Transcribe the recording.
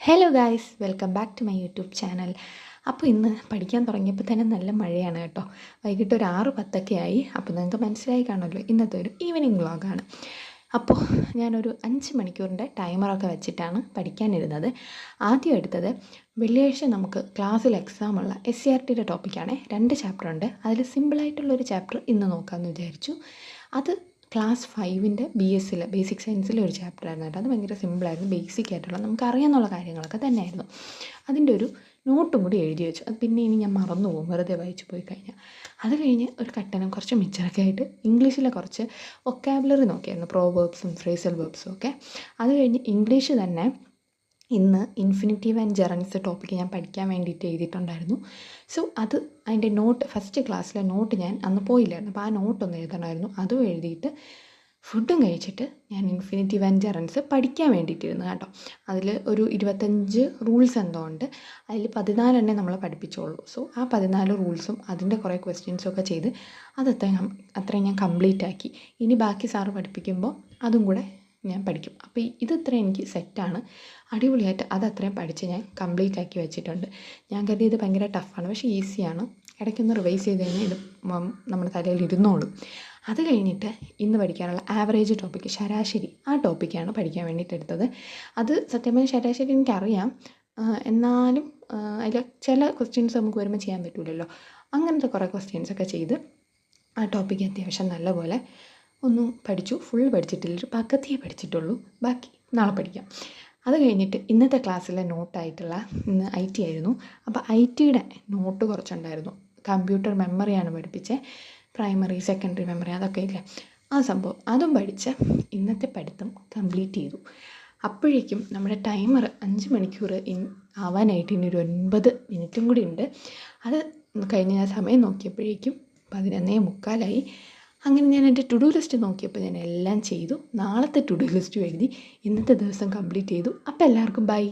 Hello guys, welcome back to my YouTube channel. അപ്പോൾ ഇന്ന് പഠിക്കാൻ തുടങ്ങിയപ്പോൾ തന്നെ നല്ല മഴയാണ് കേട്ടോ. വൈകിട്ട് ഒരു 6:10 ആയി. അപ്പോൾ നിങ്ങൾക്ക് മനസ്സിലായി കാണുമല്ലോ, ഇന്നത്തെ ഒരു ഈവനിങ് വ്ളോഗാണ്. അപ്പോൾ ഞാനൊരു 5 മണിക്കൂറിൻ്റെ ടൈമറൊക്കെ വെച്ചിട്ടാണ് പഠിക്കാനിരുന്നത്. ആദ്യം എടുത്തത് വെള്ളിയാഴ്ച നമുക്ക് ക്ലാസ്സിൽ എക്സാമുള്ള SCRTയുടെ ടോപ്പിക്കാണ്. 2 ചാപ്റ്റർ ഉണ്ട്. അതിൽ സിമ്പിളായിട്ടുള്ളൊരു ചാപ്റ്റർ ഇന്ന് നോക്കാമെന്ന് വിചാരിച്ചു. അത് ക്ലാസ് 5ൻ്റെ BSc ബേസിക് സയൻസിലെ ഒരു ചാപ്റ്റർ ആയിരുന്നു കേട്ടോ. അത് ഭയങ്കര സിമ്പിളായിരുന്നു, ബേസിക് ആയിട്ടുള്ള നമുക്ക് അറിയാമെന്നുള്ള കാര്യങ്ങളൊക്കെ തന്നെയായിരുന്നു. അതിൻ്റെ ഒരു നോട്ടും കൂടി എഴുതി വെച്ചു. അത് പിന്നെ ഇനി ഞാൻ മറന്നു പോകും വെറുതെ വായിച്ചു പോയി കഴിഞ്ഞാൽ. അത് കഴിഞ്ഞ് ഒരു കട്ടനും കുറച്ച് മിച്ചറൊക്കെ ആയിട്ട് ഇംഗ്ലീഷിലെ കുറച്ച് വൊക്കാബുലറി നോക്കിയായിരുന്നു, പ്രോവേർബ്സും ഫ്രേസൽ വേർബ്സും ഒക്കെ. അത് കഴിഞ്ഞ് ഇംഗ്ലീഷ് തന്നെ ഇന്ന് ഇൻഫിനിറ്റീവ് ആൻഡ് ജെറൻസ് ടോപ്പിക്ക് ഞാൻ പഠിക്കാൻ വേണ്ടിയിട്ട് എഴുതിയിട്ടുണ്ടായിരുന്നു. സോ അതിൻ്റെ നോട്ട് ഫസ്റ്റ് ക്ലാസ്സിലെ നോട്ട് ഞാൻ അന്ന് പോയില്ലായിരുന്നു. അപ്പോൾ ആ നോട്ടൊന്ന് എഴുതണമായിരുന്നു. അതും എഴുതിയിട്ട് ഫുഡും കഴിച്ചിട്ട് ഞാൻ ഇൻഫിനിറ്റീവ് ആൻഡ് ജെറൻസ് പഠിക്കാൻ വേണ്ടിയിട്ടിരുന്നു കേട്ടോ. അതിൽ ഒരു 25 റൂൾസ് എന്തോ ഉണ്ട്. അതിൽ 14 നമ്മൾ പഠിപ്പിച്ചോളൂ. സോ ആ 14 റൂൾസും അതിൻ്റെ കുറേ ക്വസ്റ്റ്യൻസും ഒക്കെ ചെയ്ത് അത്രയും ഞാൻ കംപ്ലീറ്റ് ആക്കി. ഇനി ബാക്കി സാറ് പഠിപ്പിക്കുമ്പോൾ അതും കൂടെ ഞാൻ പഠിക്കും. അപ്പോൾ ഇതത്ര എനിക്ക് സെറ്റാണ്, അടിപൊളിയായിട്ട് അതത്രയും പഠിച്ച് ഞാൻ കംപ്ലീറ്റ് ആക്കി വെച്ചിട്ടുണ്ട്. ഞാൻ കരുതിയത് ഭയങ്കര ടഫാണ്, പക്ഷേ ഈസിയാണ്. ഇടയ്ക്കൊന്ന് റിവൈസ് ചെയ്ത് കഴിഞ്ഞാൽ ഇത് നമ്മുടെ തലയിൽ ഇരുന്നോളും. അത് കഴിഞ്ഞിട്ട് ഇന്ന് പഠിക്കാനുള്ള ആവറേജ് ടോപ്പിക്ക്, ശരാശരി, ആ ടോപ്പിക്കാണ് പഠിക്കാൻ വേണ്ടിയിട്ട് എടുത്തത്. അത് സത്യം പറഞ്ഞാൽ ശരാശരി എനിക്കറിയാം, എന്നാലും അതിൽ ചില ക്വസ്റ്റ്യൻസ് നമുക്ക് വരുമ്പോൾ ചെയ്യാൻ പറ്റില്ലല്ലോ. അങ്ങനത്തെ കുറേ ക്വസ്റ്റ്യൻസൊക്കെ ചെയ്ത് ആ ടോപ്പിക്ക് അത്യാവശ്യം നല്ലപോലെ ഒന്നും പഠിച്ചു. ഫുൾ പഠിച്ചിട്ടില്ല, ഒരു പകുതിയേ പഠിച്ചിട്ടുള്ളൂ. ബാക്കി നാളെ പഠിക്കാം. അത് കഴിഞ്ഞിട്ട് ഇന്നത്തെ ക്ലാസ്സിലെ നോട്ടായിട്ടുള്ള ഇന്ന് IT ആയിരുന്നു. അപ്പോൾ ITയുടെ നോട്ട് കുറച്ചുണ്ടായിരുന്നു. കമ്പ്യൂട്ടർ മെമ്മറിയാണ് പഠിപ്പിച്ചത്. പ്രൈമറി, സെക്കൻഡറി മെമ്മറി, അതൊക്കെ ഇല്ലേ, ആ സംഭവം അതും പഠിച്ച് ഇന്നത്തെ പഠിത്തം കംപ്ലീറ്റ് ചെയ്തു. അപ്പോഴേക്കും നമ്മുടെ ടൈമർ 5 മണിക്കൂർ ആവാനായിട്ട് ഇനി ഒരു 9 മിനിറ്റും കൂടി ഉണ്ട്. അത് കഴിഞ്ഞ് ഞാൻ സമയം നോക്കിയപ്പോഴേക്കും 11:45. അങ്ങനെ ഞാൻ എൻ്റെ ടു ഡു ലിസ്റ്റ് നോക്കിയപ്പോൾ ഞാൻ എല്ലാം ചെയ്തു. നാളത്തെ ടു ഡു ലിസ്റ്റും എഴുതി. ഇന്നത്തെ ദിവസം കംപ്ലീറ്റ് ചെയ്തു. അപ്പോൾ എല്ലാവർക്കും ബൈ.